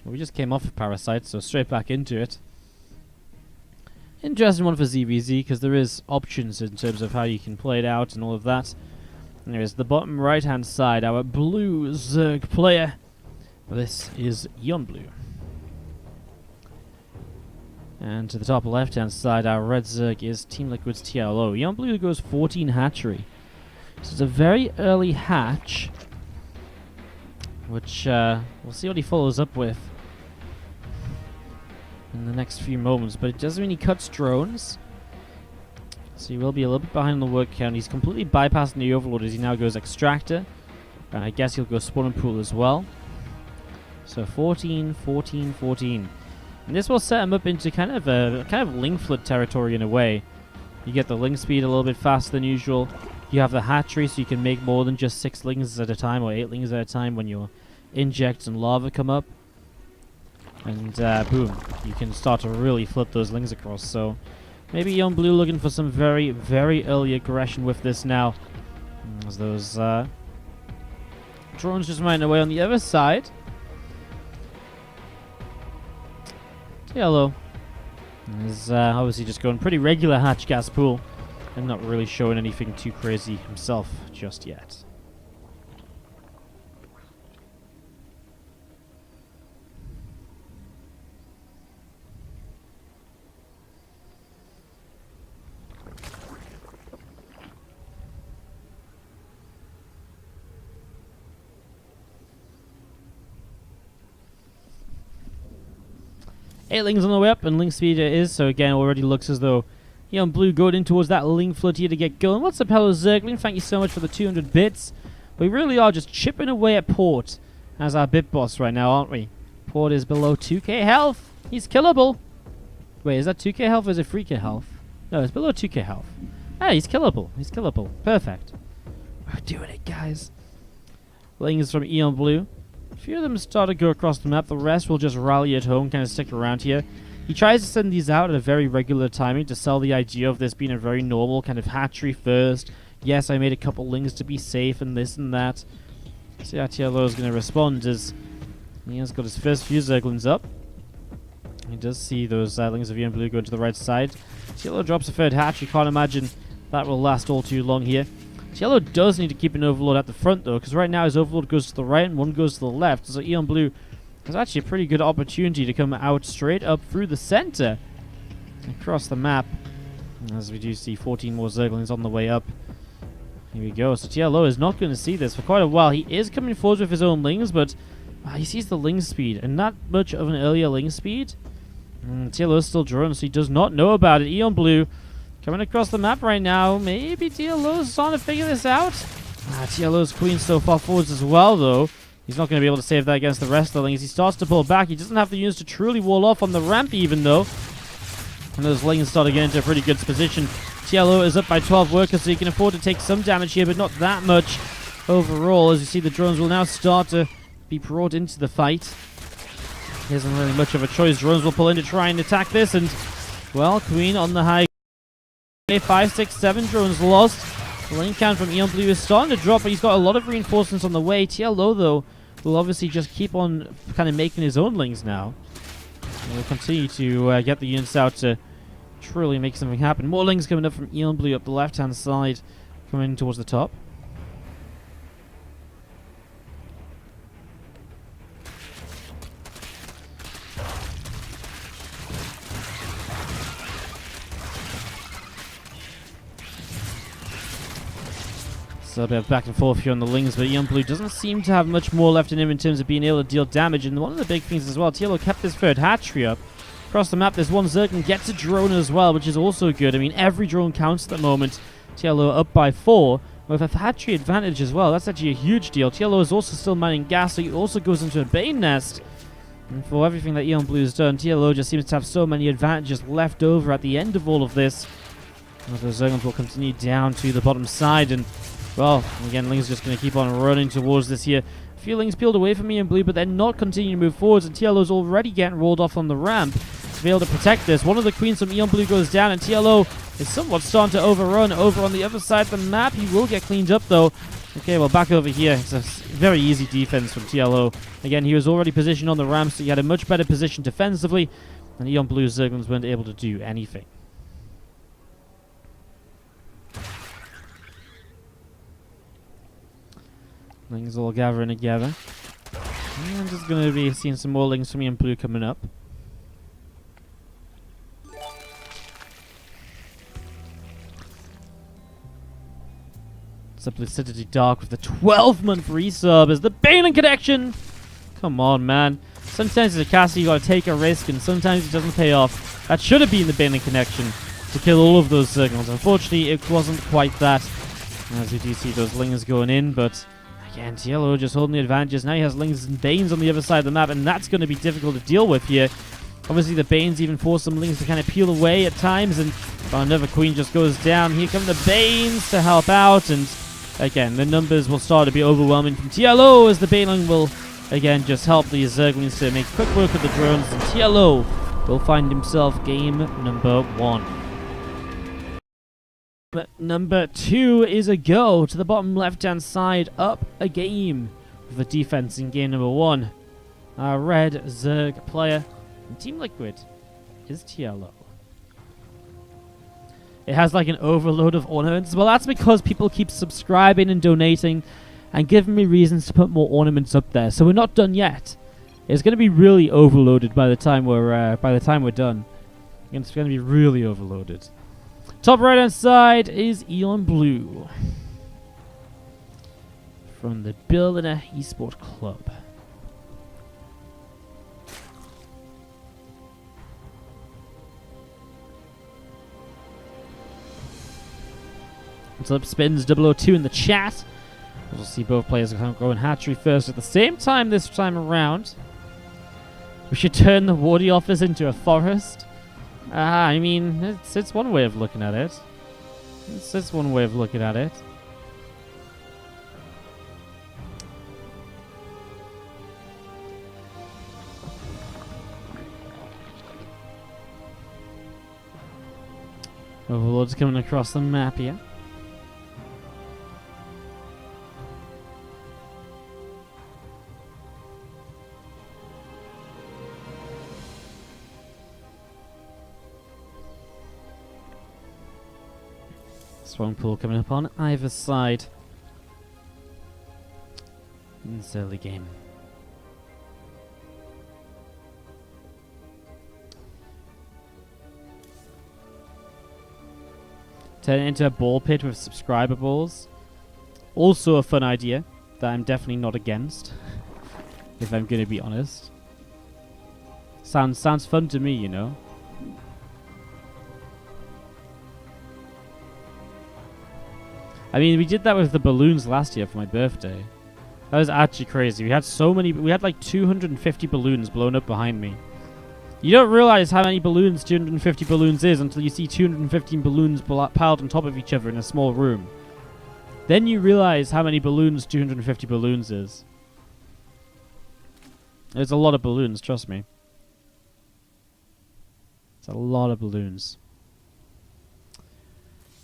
Well, we just came off of Parasite, so straight back into it. Interesting one for ZvZ, because there is options in terms of how you can play it out and all of that. And there is the bottom right-hand side, our blue Zerg player. This is eonblu. And to the top left-hand side, our red Zerg is Team Liquid's TLO. eonblu goes 14 hatchery. So it's a very early hatch, which we'll see what he follows up with in the next few moments. But it doesn't mean he cuts drones, so he will be a little bit behind on the word count. He's completely bypassing the Overlord as he now goes Extractor, and I guess he'll go Spawn and Pool as well. So 14, 14, 14. And this will set him up into kind of Ling Flood territory in a way. You get the Ling speed a little bit faster than usual. You have the hatchery, so you can make more than just 6 lings at a time or 8 lings at a time when your injects and lava come up. And boom, you can start to really flip those lings across. So maybe eonblu looking for some very, very early aggression with this now. As those drones just running away on the other side. TLO is obviously just going pretty regular hatch gas pool. I'm not really showing anything too crazy himself just yet. Eightlings on the way up, and Ling speed it is, so again, already looks as though eonblu going in towards that Ling flood here to get going. What's up, hello Zergling? Thank you so much for the 200 bits. We really are just chipping away at Port as our bit boss right now, aren't we? Port is below 2k health. He's killable. Wait, is that 2k health or is it 3k health? No, it's below 2k health. Hey, he's killable. He's killable. Perfect. We're doing it, guys. Lings from eonblu. A few of them start to go across the map. The rest will just rally at home, kind of stick around here. He tries to send these out at a very regular timing to sell the idea of this being a very normal kind of hatchery first. Yes, I made a couple lings to be safe and this and that. See how TLO is going to respond as he has got his first few Zerglings up. He does see those lings of eonblu going to the right side. TLO drops a third hatch. You can't imagine that will last all too long here. TLO does need to keep an Overlord at the front though, because right now his Overlord goes to the right and one goes to the left. So eonblu has actually a pretty good opportunity to come out straight up through the center across the map. As we do see 14 more Zerglings on the way up. Here we go. So TLO is not going to see this for quite a while. He is coming forward with his own lings, but he sees the ling speed and not much of an earlier ling speed. TLO is still drawn, so he does not know about it. eonblu coming across the map right now. Maybe TLO's trying to figure this out. TLO's queen so far forwards as well, though. He's not going to be able to save that against the rest of the lings. He starts to pull back. He doesn't have the units to truly wall off on the ramp even, though. And those lings start to get into a pretty good position. TLO is up by 12 workers, so he can afford to take some damage here, but not that much overall. As you see, the drones will now start to be brought into the fight. He isn't really much of a choice. Drones will pull in to try and attack this, and, well, Queen on the high. 5, 6, 7 drones lost. The lane count from eonblu is starting to drop, but he's got a lot of reinforcements on the way. TLO, though, will obviously just keep on kind of making his own lings now. And we'll continue to get the units out to truly make something happen. More lings coming up from eonblu up the left-hand side, coming towards the top. So a bit of back and forth here on the lings, but eonblu doesn't seem to have much more left in him in terms of being able to deal damage. And one of the big things as well, TLO kept his third hatchery up. Across the map, there's one Zerg gets a drone as well, which is also good. I mean, every drone counts at the moment. TLO up by 4, with a hatchery advantage as well. That's actually a huge deal. TLO is also still mining gas, so he also goes into a Bane nest. And for everything that eonblu has done, TLO just seems to have so many advantages left over at the end of all of this. The Zerglings will continue down to the bottom side, and well, again, Ling's just going to keep on running towards this here. A few Lings peeled away from eonblu, but they're not continuing to move forwards, and TLO's already getting rolled off on the ramp to be able to protect this. One of the queens from eonblu goes down, and TLO is somewhat starting to overrun over on the other side of the map. He will get cleaned up, though. Okay, well, back over here, it's a very easy defense from TLO. Again, he was already positioned on the ramp, so he had a much better position defensively, and eonblu Zerglings weren't able to do anything. Lings all gathering together. And just going to be seeing some more lings from eonblu coming up. Simplicity Dark with the 12-month resub as the Balin connection. Come on, man. Sometimes as a caster you gotta take a risk, and sometimes it doesn't pay off. That should have been the Balin connection to kill all of those Zerglings. Unfortunately, it wasn't quite that. As we do see those lings going in, but again, TLO just holding the advantages. Now he has lings and banes on the other side of the map, and that's going to be difficult to deal with here. Obviously, the banes even force some lings to kind of peel away at times, and another queen just goes down. Here come the banes to help out, and again, the numbers will start to be overwhelming from TLO as the Baneling will, again, just help the Zerglings to make quick work of the drones. And TLO will find himself game number 1. But number 2 is a go to the bottom left-hand side, up a game with the defense in game number 1. Our red Zerg player in Team Liquid is TLO. It has like an overload of ornaments. Well, that's because people keep subscribing and donating and giving me reasons to put more ornaments up there. So we're not done yet. It's going to be really overloaded by the time we're done. It's going to be really overloaded. Top right hand side is eonblu from the Berliner Esport Club. Flip spins 002 in the chat. We'll see both players going hatchery first at the same time this time around. We should turn the Wardy office into a forest. I mean, it's one way of looking at it. It's one way of looking at it. Overlord's coming across the map here. Swarm pool coming up on either side in this early game. Turn it into a ball pit with subscriber balls. Also a fun idea that I'm definitely not against, if I'm going to be honest. Sounds fun to me, you know. I mean, we did that with the balloons last year for my birthday. That was actually crazy. We had so many. We had like 250 balloons blown up behind me. You don't realize how many balloons 250 balloons is until you see 215 balloons piled on top of each other in a small room. Then you realize how many balloons 250 balloons is. There's a lot of balloons, trust me. It's a lot of balloons.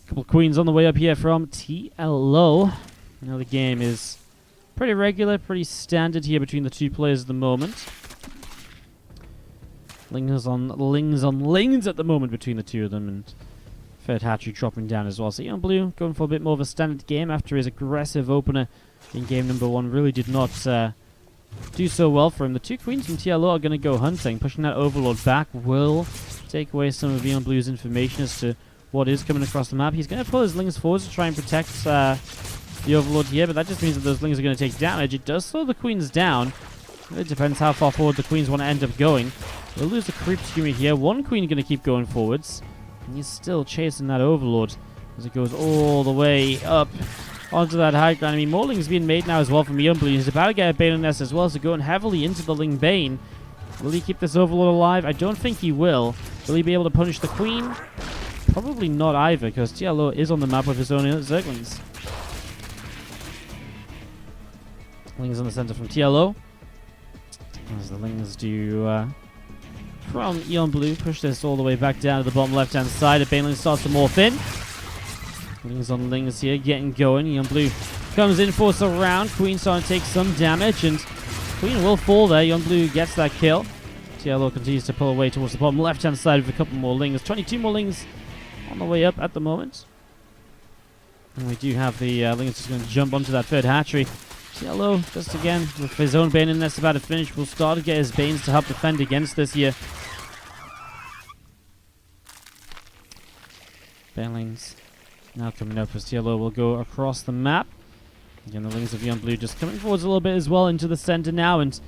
Couple queens on the way up here from TLO. Now the game is pretty regular, pretty standard here between the two players at the moment. Lings on lings at the moment between the two of them, and third hatchery dropping down as well. So eonblu going for a bit more of a standard game after his aggressive opener in game number 1 really did not do so well for him. The two queens from TLO are going to go hunting. Pushing that overlord back will take away some of eonblu's information as to what is coming across the map. He's going to pull his lings forward to try and protect the overlord here, but that just means that those lings are going to take damage. It does slow the queens down. It depends how far forward the queens want to end up going. We'll lose the creep skewing here. One queen going to keep going forwards. And he's still chasing that overlord as it goes all the way up onto that high ground. I mean, more lings being made now as well from eonblu. He's about to get a Bane on this as well, so going heavily into the Ling Bane. Will he keep this overlord alive? I don't think he will. Will he be able to punish the queen? Probably not either, because TLO is on the map with his own Zerglings. Lings on the center from TLO. As the lings do from eonblu, push this all the way back down to the bottom left-hand side. A Baneling starts to morph in. Lings on lings here, getting going. eonblu comes in for surround. Queen starting to take some damage, and Queen will fall there. eonblu gets that kill. TLO continues to pull away towards the bottom left-hand side with a couple more lings. 22 more lings on the way up at the moment. And we do have the lings just going to jump onto that third hatchery. TLO, just again, with his own Bane and nest about to finish, will start to get his Banes to help defend against this here. Banelings now coming up as TLO will go across the map. Again, the lings of eonblu just coming forwards a little bit as well into the center now, and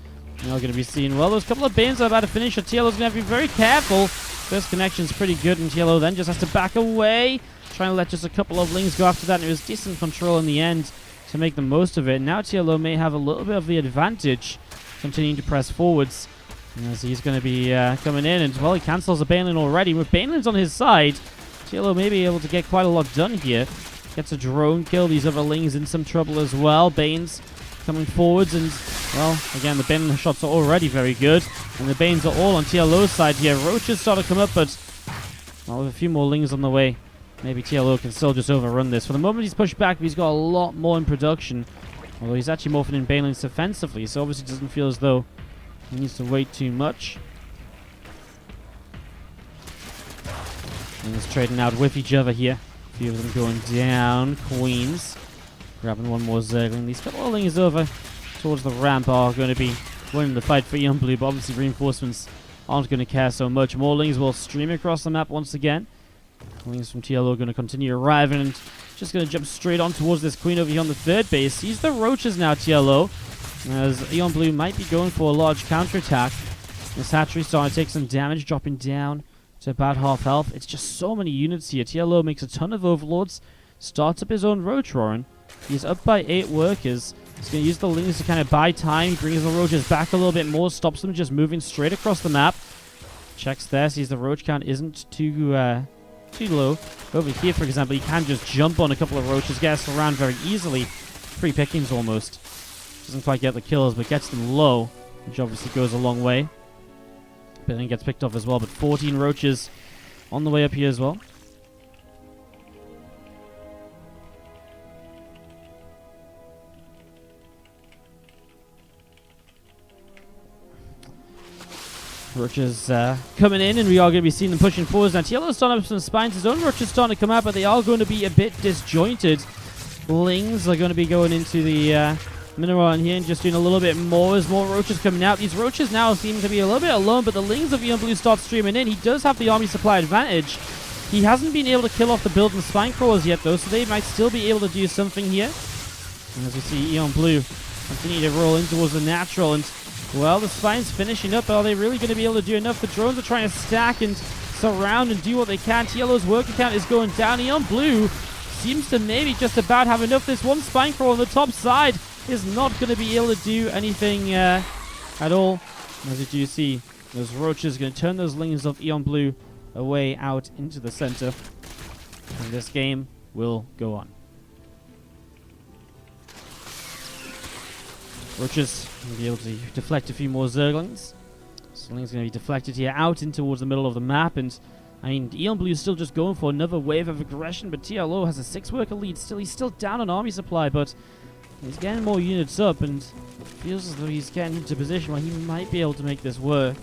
you're going to be seeing, well, those couple of Banes are about to finish, so TLO's going to have to be very careful. First connection's pretty good, and TLO then just has to back away, trying to let just a couple of lings go after that, and it was decent control in the end to make the most of it. Now TLO may have a little bit of the advantage, continuing to press forwards, as he's going to be coming in, and, well, he cancels a Baneling already. With Banelings on his side, TLO may be able to get quite a lot done here. Gets a drone kill. These other lings in some trouble as well. Banes coming forwards, and, well, again, the Bane shots are already very good, and the Banes are all on TLO's side here. Roaches start to come up, but, well, with a few more lings on the way, maybe TLO can still just overrun this. For the moment, he's pushed back, but he's got a lot more in production, although he's actually morphing in Banelings defensively, so obviously it doesn't feel as though he needs to wait too much. And he's trading out with each other here. A few of them going down. Queens grabbing one more Zergling. These couple of lings over towards the ramp are going to be winning the fight for eonblu, but obviously reinforcements aren't going to care so much. More lings will stream across the map once again. Lings from TLO are going to continue arriving, and just going to jump straight on towards this Queen over here on the third base. Sees the roaches now, TLO, as eonblu might be going for a large counterattack. This hatchery starting to take some damage, dropping down to about half health. It's just so many units here. TLO makes a ton of overlords, starts up his own roach warren. He's up by 8 workers. He's going to use the lings to kind of buy time. He brings the roaches back a little bit more, stops them just moving straight across the map. Checks there, sees the roach count isn't too low. Over here, for example, he can just jump on a couple of roaches, gets around very easily. 3 pickings almost. Doesn't quite get the kills, but gets them low, which obviously goes a long way. But then gets picked off as well, but 14 roaches on the way up here as well. Roaches coming in, and we are going to be seeing them pushing forwards. Now, TLO's starting up some spines. His own roaches starting to come out, but they are going to be a bit disjointed. Lings are going to be going into the mineral in here and just doing a little bit more as more roaches coming out. These roaches now seem to be a little bit alone, but the lings of eonblu start streaming in. He does have the army supply advantage. He hasn't been able to kill off the build and spine crawlers yet, though, so they might still be able to do something here. And as we see eonblu continue to roll in towards the natural, and, well, the spine's finishing up, but are they really going to be able to do enough? The drones are trying to stack and surround and do what they can. TLO's worker count is going down. eonblu seems to maybe just about have enough. This one spine crawl on the top side is not going to be able to do anything at all. As you do see, those roaches going to turn those lings of eonblu away out into the center. And this game will go on. Roaches will be able to deflect a few more Zerglings. Something's going to be deflected here out in towards the middle of the map, and I mean, eonblu is still just going for another wave of aggression, but TLO has a 6-worker lead. He's still down on army supply, but he's getting more units up, and feels as though he's getting into a position where he might be able to make this work.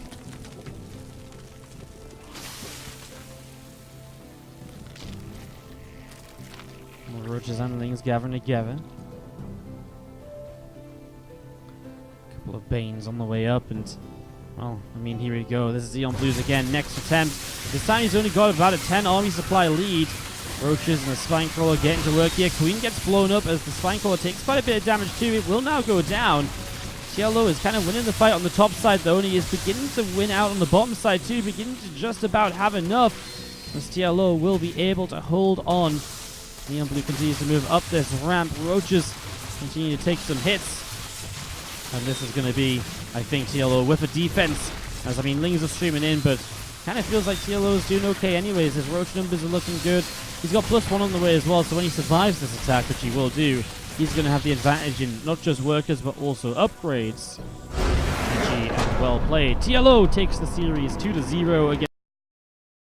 More roaches and lings gathering together. Couple of Banes on the way up, and, well, I mean, here we go. This is eonblu's again, next attempt. This time he's only got about a 10 army supply lead. Roaches and the spine crawler getting to work here. Queen gets blown up as the spine crawler takes quite a bit of damage too. It will now go down. TLO is kind of winning the fight on the top side though, and he is beginning to win out on the bottom side too, beginning to just about have enough, as TLO will be able to hold on. eonblu continues to move up this ramp. Roaches continue to take some hits, and this is going to be, I think, TLO with a defense, as, I mean, lings are streaming in, but kind of feels like TLO is doing okay anyways. His roach numbers are looking good. He's got +1 on the way as well, so when he survives this attack, which he will do, he's going to have the advantage in not just workers, but also upgrades. GG and well played. TLO takes the series 2-0 against